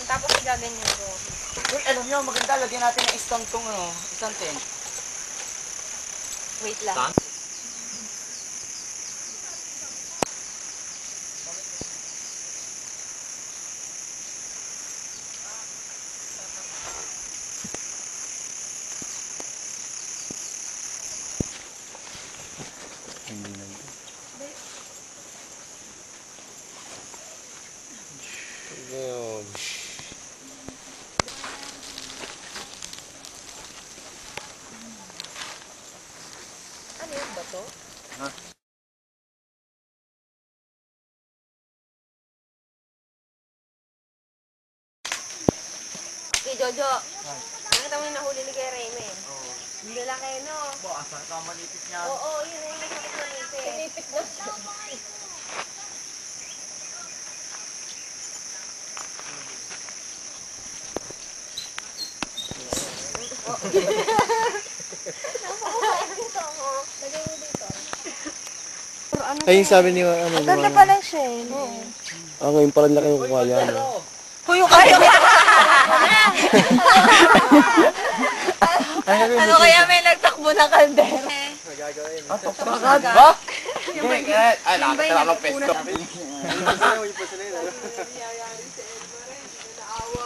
Tapos gaganyan ko. Uy, alam nyo, maganda. Lagyan natin ng isang tong, isang tent. Wait lang. Hindi na ito. Ano yung bato? Ha? Okay, Jojo. Nakita mo yung nahuli ni Kuya Raymond? Oo. Hindi laki, no? Asa ka manipit niya. Oo, yun yung nakapit na nito. Pinipit na siya. Lagay mo dito. Ay, sabi ni ano, Ang ganda pa ng shell. ngayon pala laki yung kukuha niya. No? Huyo kayo! Ano kaya may nagtakbo ng kaldero? Ah, tapos ba? Hindi, nakakita lang pesto.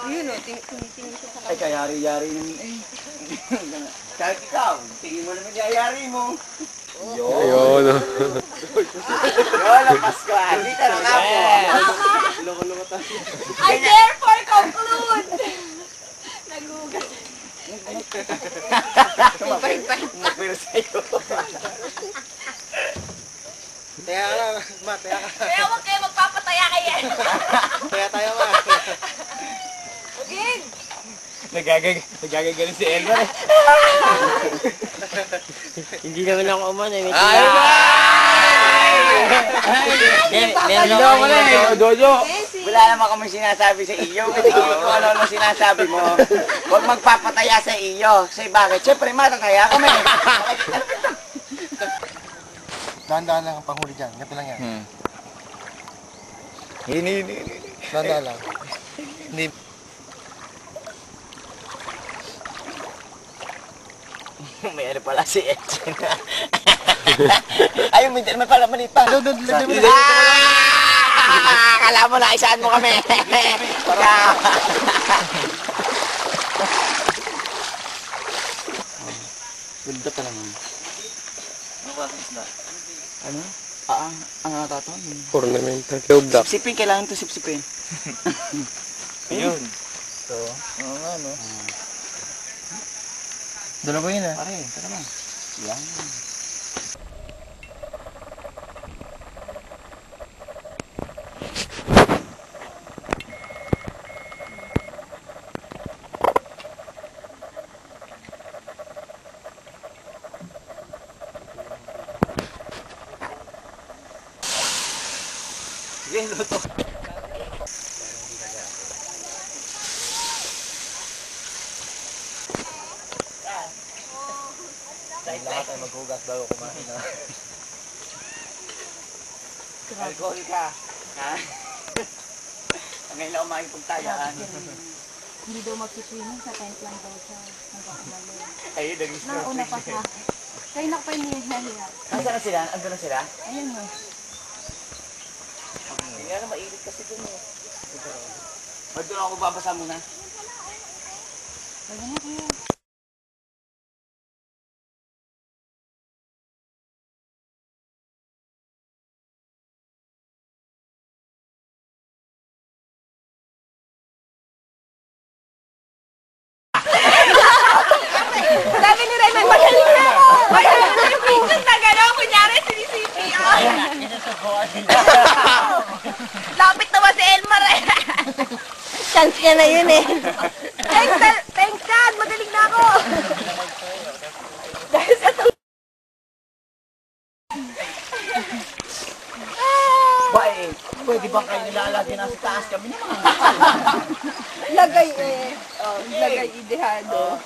Yun o, tumitingin siya sa Ay, kayari-yari naman Kahit ikaw, tingin mo naman yayari mo. Ayun. Yola, Pascual. Dito na nga po. I therefore conclude! Nagugat. Mapiro sa'yo. Taya ka lang, ma, taya ka. Kaya huwag kayo magpapataya kaya. Taya tayo, ma. Again! Nagagagaling si Elmer eh. Hindi naman ako umano. May Meron ako na Jojo. Wala naman kami sinasabi sa iyo. Kasi kung ano sinasabi mo. Huwag magpapataya sa iyo. Say bakit? Siyempre matataya kami. Dahan-dahan lang ang panghuli dyan. Ganito lang yan. Hindi. Dahan-dahan lang. Hindi. May ano pala si Edson. Ayun, may pala maliit pa. Kala mo na, isaan mo kami. Ganda pa naman. Ano ba isda? Ano? Ang nataton. ornamental. Cube Sipsipin, kailangan ito sipsipin. Ayun. So, oo nga, no? Dalawa yun, Pare, tara na. Yan. Sige, luto. Dahil lahat ay maghugas bago kumain na. Alcohol ka. Ha? Ngayon lang makipagtayaan. Hindi daw mag-swimming sa tent lang daw siya. Nagkakamali. Ayun, nag-stroke. Nauna pa siya. Kaya na pa yung hiya. Nasaan na sila? Andun na sila? Ayun o. Hindi nga na mainit kasi dun eh. Ba't doon ako babasa muna? Lagyan na kuya. Sabi ni Raymond, magaling na ako! Magaling na yung pictures na gano'n. Kunyari, sinisipiyaan. Lapit naman si Elmar eh. Chance niya na yun eh. Thanks, Chad. Magaling na ako. Dahil sa Ba eh, pwede ba kayo nilalagyan na sa taas kami naman? lagay eh. Lagay idehado.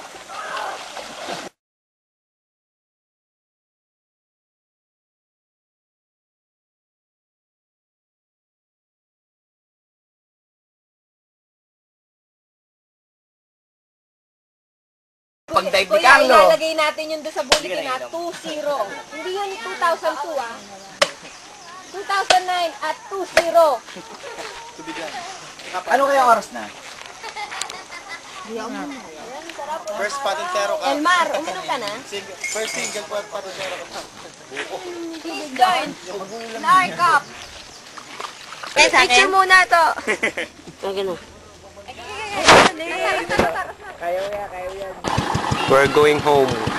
pag-dive ni Kuya, Carlo. ilalagay natin yun doon sa bulletin na 2-0. Hindi yun 2002 ah. 2009 at 2-0. Ano kaya oras na? First patentero ka. Elmar, uminom ka na? First single patentero ka. Please join. Nar cup. Picture muna to. We're going home.